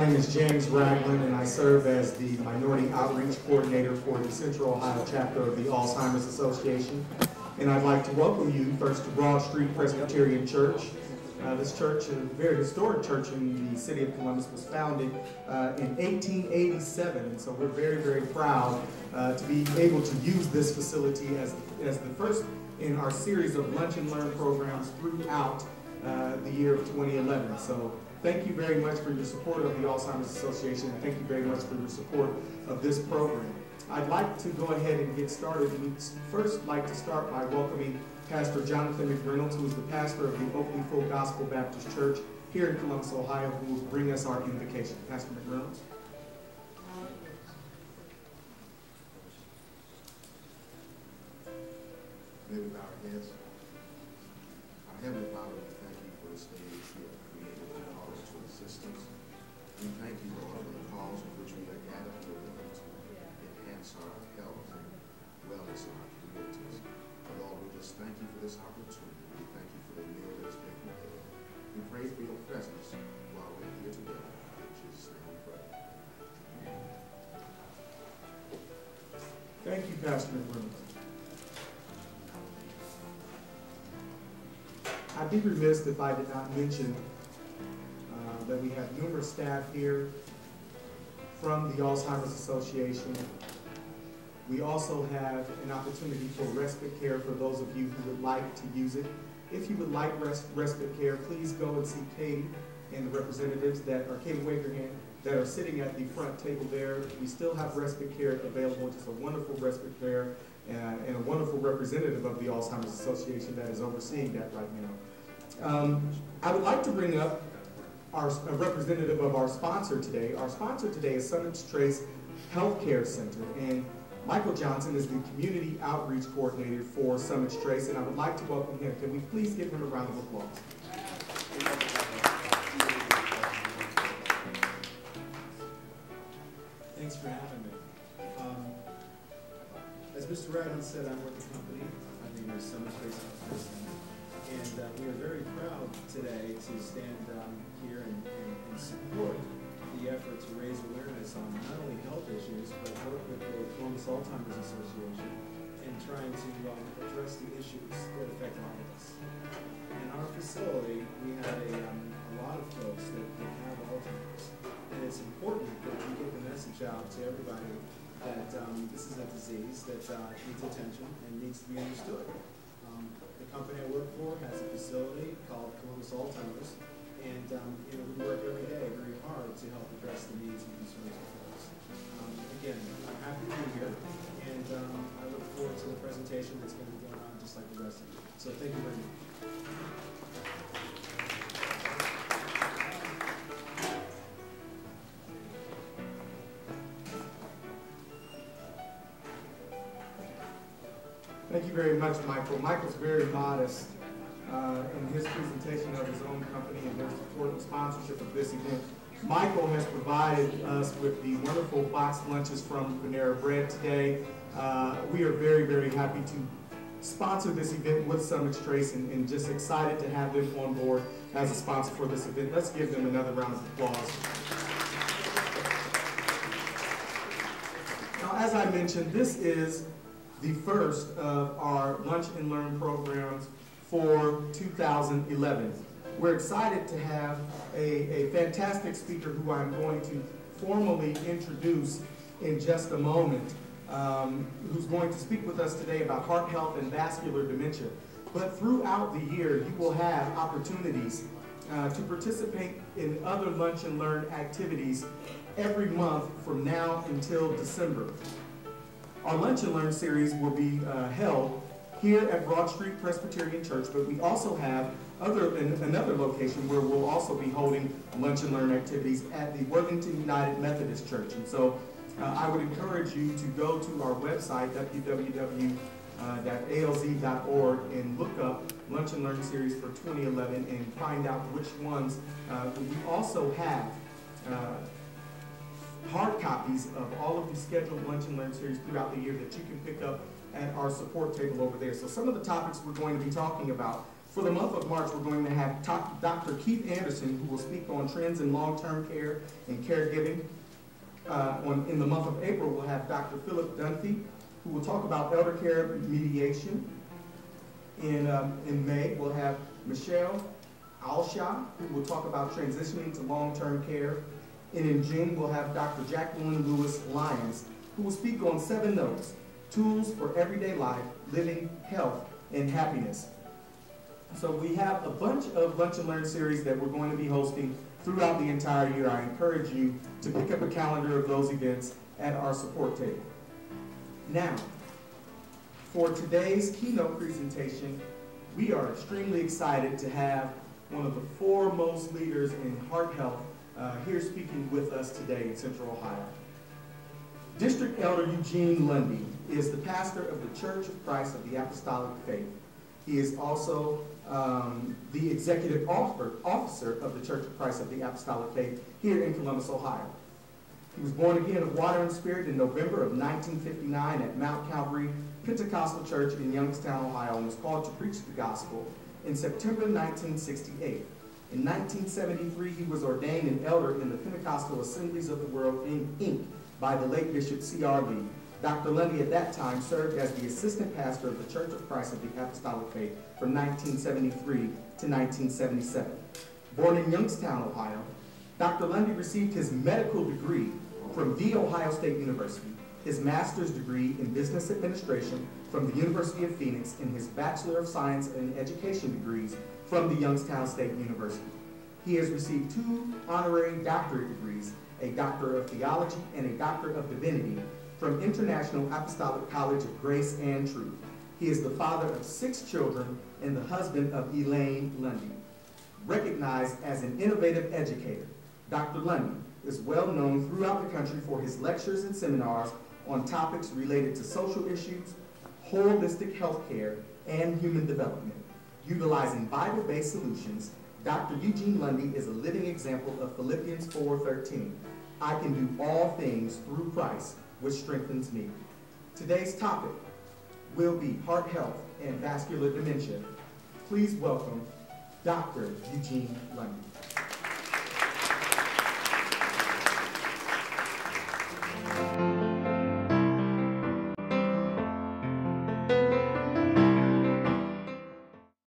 My name is James Ragland, and I serve as the Minority Outreach Coordinator for the Central Ohio chapter of the Alzheimer's Association. And I'd like to welcome you first to Broad Street Presbyterian Church. This church, a very historic church in the city of Columbus, was founded in 1887. And so we're very, very proud to be able to use this facility as the first in our series of Lunch and Learn programs throughout the year of 2011. So thank you very much for your support of the Alzheimer's Association, and thank you very much for your support of this program. I'd like to go ahead and get started. We'd first like to start by welcoming Pastor Jonathan McReynolds, who is the pastor of the Oakley Full Gospel Baptist Church here in Columbus, Ohio, who will bring us our invocation. Pastor McReynolds. May we bow our heads. Our Heavenly Father, we thank you for this day that you have created and called us to existence. We thank you, Lord, for the cause of which we are gathered here to enhance our health and wellness in our communities. Lord, we just thank you for this opportunity. We thank you for the meal that is being prepared. We pray for your presence while we're here together. In Jesus' name we pray. Thank you, Pastor McReynolds. I'd be remiss if I did not mention that we have numerous staff here from the Alzheimer's Association. We also have an opportunity for respite care for those of you who would like to use it. If you would like respite care, please go and see Katie and the representatives Katie, wave your hand, that are sitting at the front table there. We still have respite care available. It's a wonderful respite care and a wonderful representative of the Alzheimer's Association that is overseeing that right now. I would like to bring up a representative of our sponsor today. Our sponsor today is Summit Trace Healthcare Center, and Michael Johnson is the Community Outreach Coordinator for Summit Trace, and I would like to welcome him. Can we please give him a round of applause? Thanks for having me. As Mr. Ragland said, I'm with the company. My name is Summit Trace Healthcare Center, and we are very proud today to stand here and support the effort to raise awareness on not only health issues, but work with the Columbus Alzheimer's Association and trying to address the issues that affect all of us. In our facility, we have a lot of folks that have Alzheimer's, and it's important that we get the message out to everybody that this is a disease that needs attention and needs to be understood. The company I work for has a facility called Columbus Alzheimer's, and we work every day very hard to help address the needs and concerns of folks. Again, I'm happy to be here, and I look forward to the presentation that's going to be going on just like the rest of you. So thank you very much. Thank you very much, Michael. Michael's very modest in his presentation of his own company and their support and sponsorship of this event. Michael has provided us with the wonderful boxed lunches from Panera Bread today. We are very, very happy to sponsor this event with Summit Trace and just excited to have them on board as a sponsor for this event. Let's give them another round of applause. Now, as I mentioned, this is the first of our Lunch and Learn programs for 2011. We're excited to have a fantastic speaker who I'm going to formally introduce in just a moment, who's going to speak with us today about heart health and vascular dementia. But throughout the year, you will have opportunities to participate in other Lunch and Learn activities every month from now until December. Our Lunch and Learn series will be held here at Broad Street Presbyterian Church, but we also have another location where we'll also be holding Lunch and Learn activities at the Worthington United Methodist Church. And so I would encourage you to go to our website, www.alz.org, and look up Lunch and Learn series for 2011 and find out which ones. We also have hard copies of all of the scheduled Lunch and Learn series throughout the year that you can pick up at our support table over there. So some of the topics we're going to be talking about For the month of March, we're going to have Dr. Keith Anderson, who will speak on trends in long-term care and caregiving. In the month of April, we'll have Dr. Philip Dunphy, who will talk about elder care mediation. In May, we'll have Michelle Alshaw, who will talk about transitioning to long-term care. And in June, we'll have Dr. Jacqueline Lewis Lyons, who will speak on 7 notes, tools for everyday life, living, health, and happiness. So we have a bunch of Lunch and Learn series that we're going to be hosting throughout the entire year. I encourage you to pick up a calendar of those events at our support table. Now, for today's keynote presentation, we are extremely excited to have one of the foremost leaders in heart health here speaking with us today in Central Ohio. District Elder Eugene Lundy is the pastor of the Church of Christ of the Apostolic Faith. He is also the executive officer of the Church of Christ of the Apostolic Faith here in Columbus, Ohio. He was born again of water and spirit in November of 1959 at Mount Calvary Pentecostal Church in Youngstown, Ohio, and was called to preach the gospel in September 1968. In 1973, he was ordained an elder in the Pentecostal Assemblies of the World, Inc., by the late Bishop C.R. Lee. Dr. Lundy at that time served as the assistant pastor of the Church of Christ of the Apostolic Faith from 1973 to 1977. Born in Youngstown, Ohio, Dr. Lundy received his medical degree from The Ohio State University, his master's degree in business administration from the University of Phoenix, and his Bachelor of Science in Education degrees from the Youngstown State University. He has received 2 honorary doctorate degrees, a Doctor of Theology and a Doctor of Divinity, from International Apostolic College of Grace and Truth. He is the father of 6 children and the husband of Elaine Lundy. Recognized as an innovative educator, Dr. Lundy is well known throughout the country for his lectures and seminars on topics related to social issues, holistic health care, and human development. Utilizing Bible-based solutions, Dr. Eugene Lundy is a living example of Philippians 4:13. I can do all things through Christ, which strengthens me. Today's topic will be heart health and vascular dementia. Please welcome Dr. Eugene Lundy.